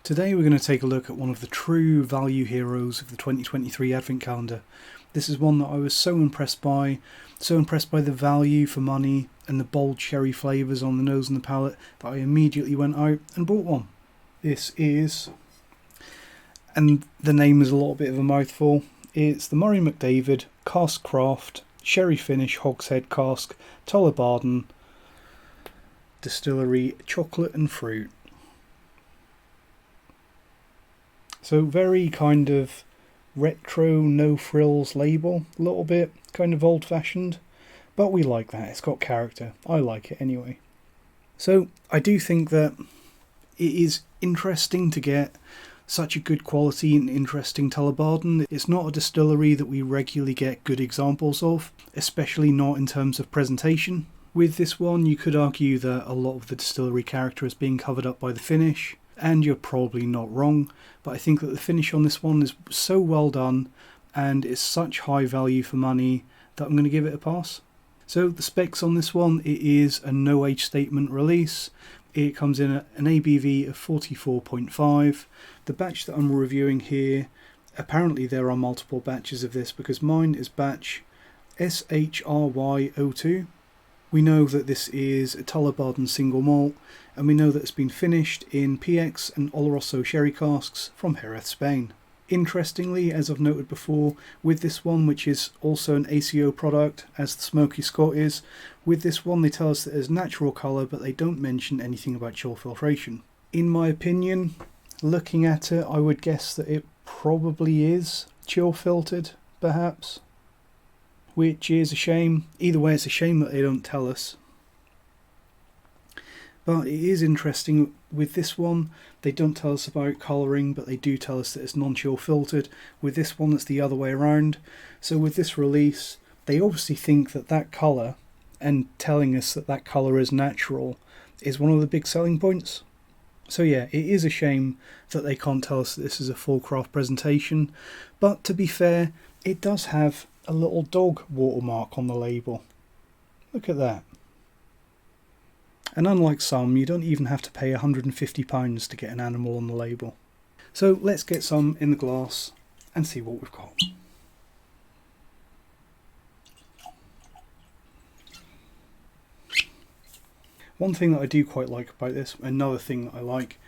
Today we're going to take a look at one of the true value heroes of the 2023 Advent Calendar. This is one that I was so impressed by the value for money and the bold cherry flavours on the nose and the palate that I immediately went out and bought one. This is, and the name is a little bit of a mouthful, it's the Murray McDavid Cask Craft Sherry Finish Hogshead Cask Tullibardine Distillery Chocolate and Fruit. So very kind of retro, no frills label, a little bit kind of old fashioned, but we like that, it's got character, I like it anyway. So I do think that it is interesting to get such a good quality and interesting Tullibardine. It's not a distillery that we regularly get good examples of, especially not in terms of presentation. With this one you could argue that a lot of the distillery character is being covered up by the finish, and you're probably not wrong, but I think that the finish on this one is so well done and it's such high value for money that I'm going to give it a pass. So the specs on this one, it is a no age statement release. It comes in at an ABV of 44.5. The batch that I'm reviewing here, apparently there are multiple batches of this because mine is batch SHRY02. We know that this is a Tullibardine single malt, and we know that it's been finished in PX and Oloroso sherry casks from Jerez, Spain. Interestingly, as I've noted before, with this one, which is also an ACO product, as the Smoky Scott is, with this one they tell us that it's natural colour, but they don't mention anything about chill filtration. In my opinion, looking at it, I would guess that it probably is chill filtered, perhaps. Which is a shame. Either way, it's a shame that they don't tell us. But it is interesting with this one, they don't tell us about colouring, but they do tell us that it's non-chill filtered. With this one, it's the other way around. So with this release, they obviously think that that colour, and telling us that that colour is natural, is one of the big selling points. So yeah, it is a shame that they can't tell us that this is a full craft presentation. But to be fair, it does have a little dog watermark on the label. Look at that. And unlike some, you don't even have to pay £150 to get an animal on the label. So let's get some in the glass and see what we've got. One thing that I do quite like about this, another thing that I like,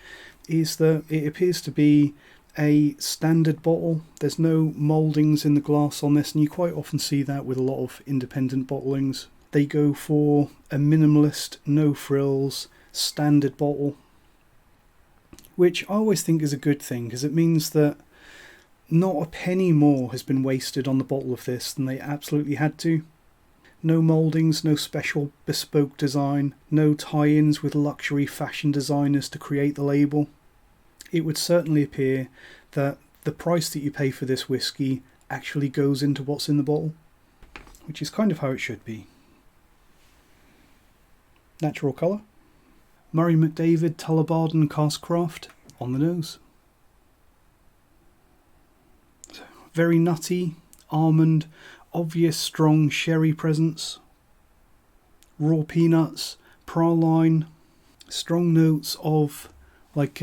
is that it appears to be a standard bottle. There's no mouldings in the glass on this, and you quite often see that with a lot of independent bottlings. They go for a minimalist, no frills, standard bottle, which I always think is a good thing, because it means that not a penny more has been wasted on the bottle of this than they absolutely had to. No mouldings, no special bespoke design, no tie-ins with luxury fashion designers to create the label. It would certainly appear that the price that you pay for this whiskey actually goes into what's in the bottle, which is kind of how it should be. Natural colour. Murray McDavid Tullibardine Cask Craft on the nose. So, very nutty, almond, obvious strong sherry presence, raw peanuts, praline, strong notes of like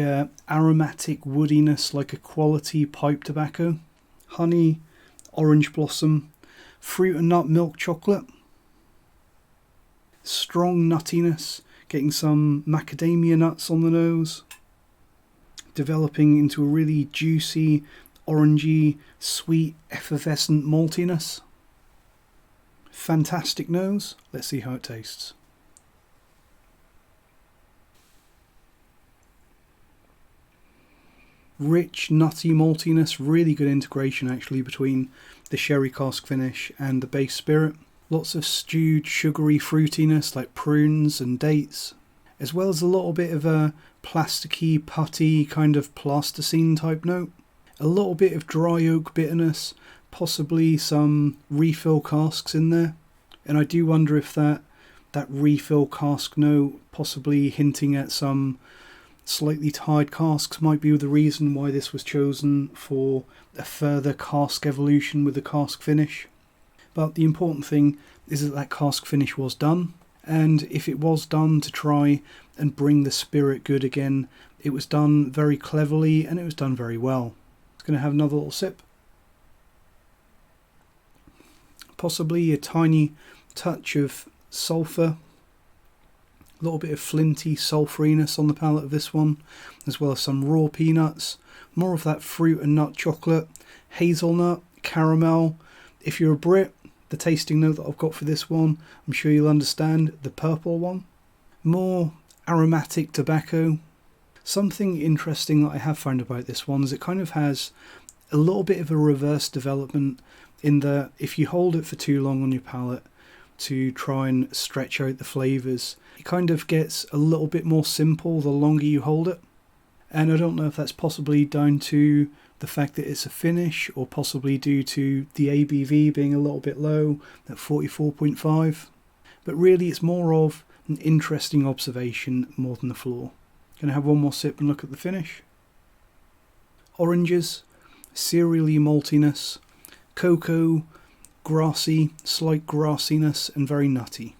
aromatic woodiness, like a quality pipe tobacco, honey, orange blossom, fruit and nut milk chocolate, strong nuttiness, getting some macadamia nuts on the nose, developing into a really juicy, orangey, sweet, effervescent maltiness. Fantastic nose. Let's see how it tastes. Rich, nutty maltiness, really good integration actually between the sherry cask finish and the base spirit. Lots of stewed sugary fruitiness like prunes and dates, as well as a little bit of a plasticky, putty kind of plasticine type note. A little bit of dry oak bitterness, possibly some refill casks in there. And I do wonder if that refill cask note, possibly hinting at some slightly tired casks, might be the reason why this was chosen for a further cask evolution with the cask finish. But the important thing is that cask finish was done, And if it was done to try and bring the spirit good again, it was done very cleverly and it was done very well. It's going to have another little sip. Possibly a tiny touch of sulphur, a little bit of flinty sulphuriness on the palate of this one, as well as some raw peanuts, more of that fruit and nut chocolate, hazelnut, caramel. If you're a Brit, the tasting note that I've got for this one, I'm sure you'll understand, the purple one. More aromatic tobacco. Something interesting that I have found about this one is it kind of has a little bit of a reverse development in that if you hold it for too long on your palate to try and stretch out the flavours, it kind of gets a little bit more simple the longer you hold it. And I don't know if that's possibly down to the fact that it's a finish, or possibly due to the ABV being a little bit low at 44.5. But really it's more of an interesting observation more than the flaw. Gonna have one more sip and look at the finish. Oranges, cereally maltiness, cocoa, grassy, slight grassiness, and very nutty.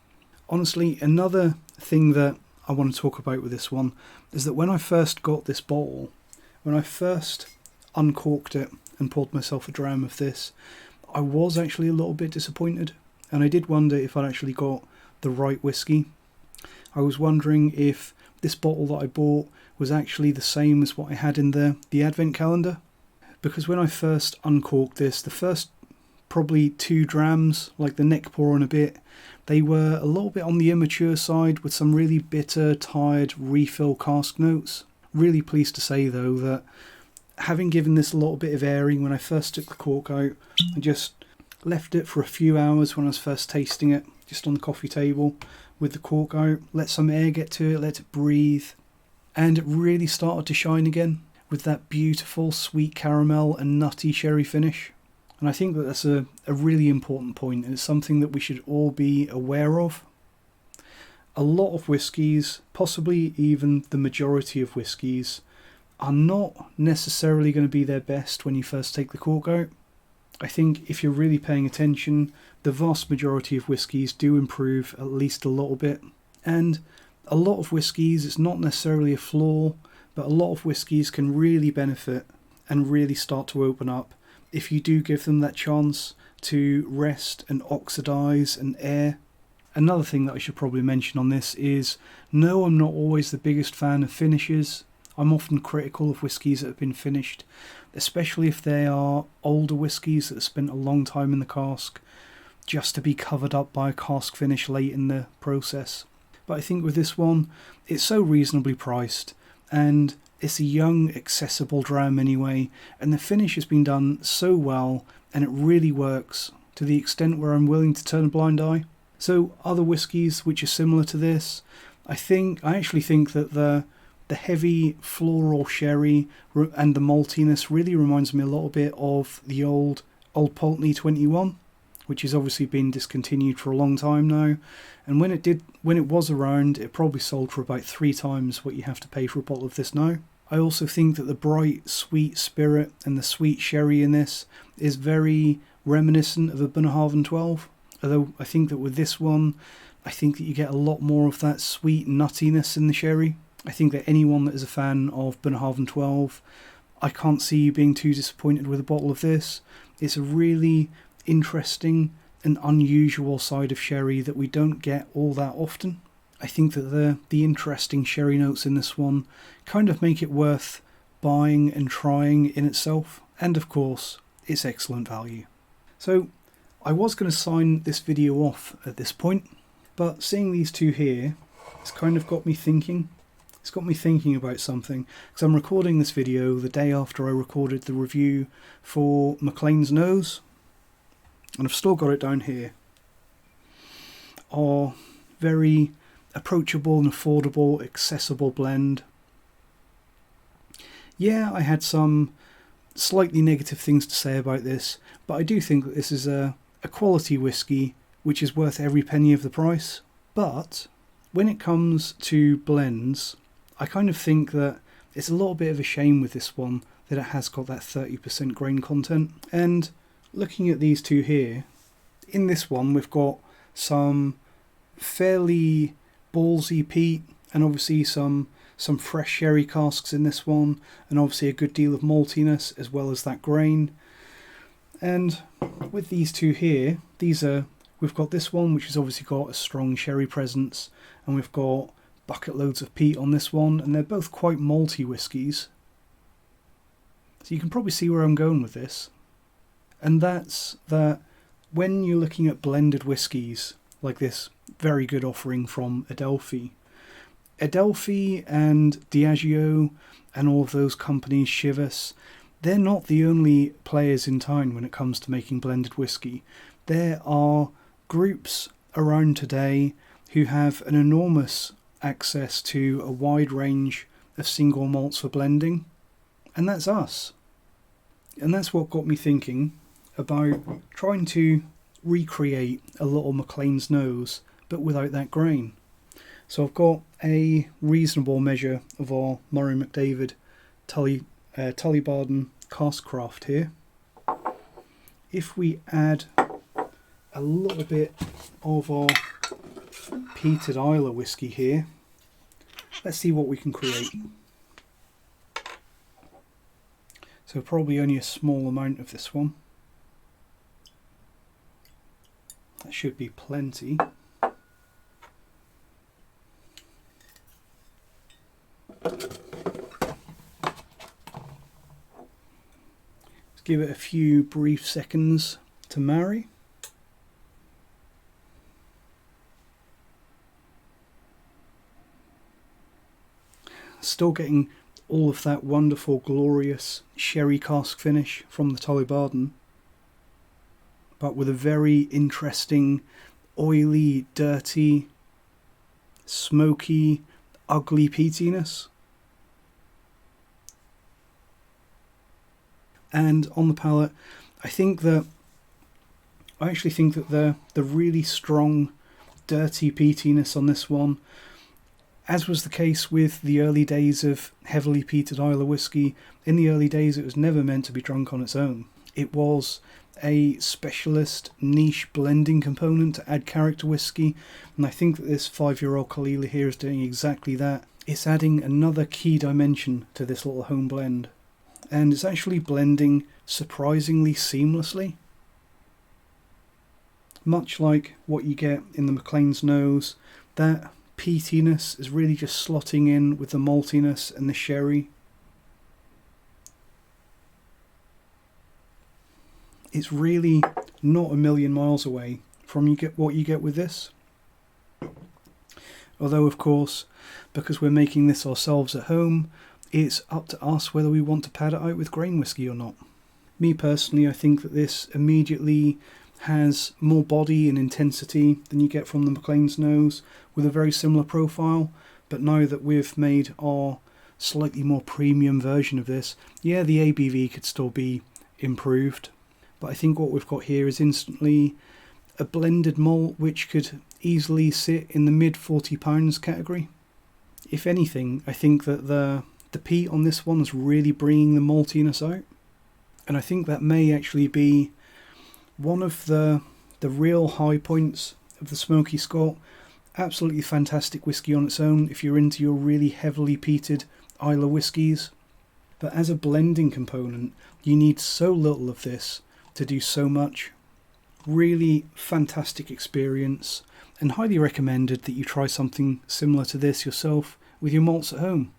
Honestly, another thing that I want to talk about with this one is that when I first got this bottle, when I first uncorked it and poured myself a dram of this, I was actually a little bit disappointed, and I did wonder if I'd actually got the right whiskey. I was wondering if this bottle that I bought was actually the same as what I had in the advent calendar, because when I first uncorked this, the first probably 2 drams, like the neck pour and a bit, they were a little bit on the immature side with some really bitter, tired refill cask notes. Really pleased to say though that having given this a little bit of airing when I first took the cork out, I just left it for a few hours when I was first tasting it, just on the coffee table with the cork out, let some air get to it, let it breathe, and it really started to shine again with that beautiful sweet caramel and nutty sherry finish. And I think that that's a really important point, and it's something that we should all be aware of. A lot of whiskies, possibly even the majority of whiskies, are not necessarily going to be their best when you first take the cork out. I think if you're really paying attention, the vast majority of whiskies do improve at least a little bit. And a lot of whiskies, it's not necessarily a flaw, but a lot of whiskies can really benefit and really start to open up if you do give them that chance to rest and oxidize and air. Another thing that I should probably mention on this is, no, I'm not always the biggest fan of finishes. I'm often critical of whiskies that have been finished, especially if they are older whiskies that have spent a long time in the cask, just to be covered up by a cask finish late in the process. But I think with this one, it's so reasonably priced, and it's a young, accessible dram anyway, and the finish has been done so well, and it really works to the extent where I'm willing to turn a blind eye. So other whiskies which are similar to this, I actually think that the heavy floral sherry and the maltiness really reminds me a little bit of the old Pulteney 21, which has obviously been discontinued for a long time now. And when it was around, it probably sold for about 3 times what you have to pay for a bottle of this now. I also think that the bright, sweet spirit and the sweet sherry in this is very reminiscent of a Bunnahabhain 12. Although I think that with this one, I think that you get a lot more of that sweet nuttiness in the sherry. I think that anyone that is a fan of Bunnahabhain 12, I can't see you being too disappointed with a bottle of this. It's a really interesting and unusual side of sherry that we don't get all that often. I think that the interesting sherry notes in this one kind of make it worth buying and trying in itself. And of course, it's excellent value. So I was going to sign this video off at this point, but seeing these two here, it's kind of got me thinking. It's got me thinking about something, because I'm recording this video the day after I recorded the review for Maclean's Nose, and I've still got it down here. Our very approachable and affordable, accessible blend. Yeah, I had some slightly negative things to say about this, but I do think that this is a quality whiskey which is worth every penny of the price. But when it comes to blends, I kind of think that it's a little bit of a shame with this one that it has got that 30% grain content. And looking at these two here, in this one we've got some fairly ballsy peat, and obviously some fresh sherry casks in this one, and obviously a good deal of maltiness as well as that grain. And with these two here, we've got this one which has obviously got a strong sherry presence, and we've got bucket loads of peat on this one, and they're both quite malty whiskies. So you can probably see where I'm going with this. And that's that when you're looking at blended whiskies like this very good offering from Adelphi and Diageo and all of those companies, Chivas, they're not the only players in town when it comes to making blended whiskey. There are groups around today who have an enormous access to a wide range of single malts for blending, and that's us. And that's what got me thinking about trying to recreate a little McLean's nose, but without that grain. So I've got a reasonable measure of our Murray McDavid Tullibardine Cask Craft here. If we add a little bit of our peated Islay whiskey here, let's see what we can create. So probably only a small amount of this one. That should be plenty. Let's give it a few brief seconds to marry. Still getting all of that wonderful, glorious sherry cask finish from the Tullibardine, but with a very interesting, oily, dirty, smoky, ugly peatiness. And on the palate, I actually think that the really strong, dirty peatiness on this one, as was the case with the early days of heavily peated Islay whiskey, in the early days it was never meant to be drunk on its own. It was a specialist niche blending component to add character whiskey, and I think that this 5-year-old Caol Ila here is doing exactly that. It's adding another key dimension to this little home blend, and it's actually blending surprisingly seamlessly. Much like what you get in the McLean's nose, that peatiness is really just slotting in with the maltiness and the sherry. It's really not a million miles away from what you get with this. Although, of course, because we're making this ourselves at home, it's up to us whether we want to pad it out with grain whiskey or not. Me personally, I think that this immediately has more body and intensity than you get from the McLean's nose, with a very similar profile. But now that we've made our slightly more premium version of this, yeah, the ABV could still be improved. But I think what we've got here is instantly a blended malt which could easily sit in the mid £40 category. If anything, I think that the peat on this one is really bringing the maltiness out. And I think that may actually be one of the real high points of the Smoky Scot. Absolutely fantastic whiskey on its own if you're into your really heavily peated Islay whiskies. But as a blending component, you need so little of this to do so much. Really fantastic experience, and highly recommended that you try something similar to this yourself with your malts at home.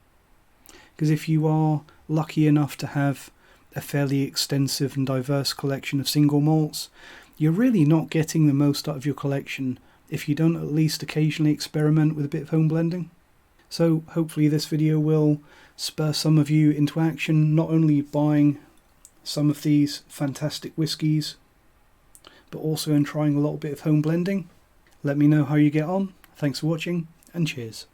Because if you are lucky enough to have a fairly extensive and diverse collection of single malts, you're really not getting the most out of your collection if you don't at least occasionally experiment with a bit of home blending. So hopefully this video will spur some of you into action, not only buying some of these fantastic whiskies, but also in trying a little bit of home blending. Let me know how you get on. Thanks for watching, and cheers.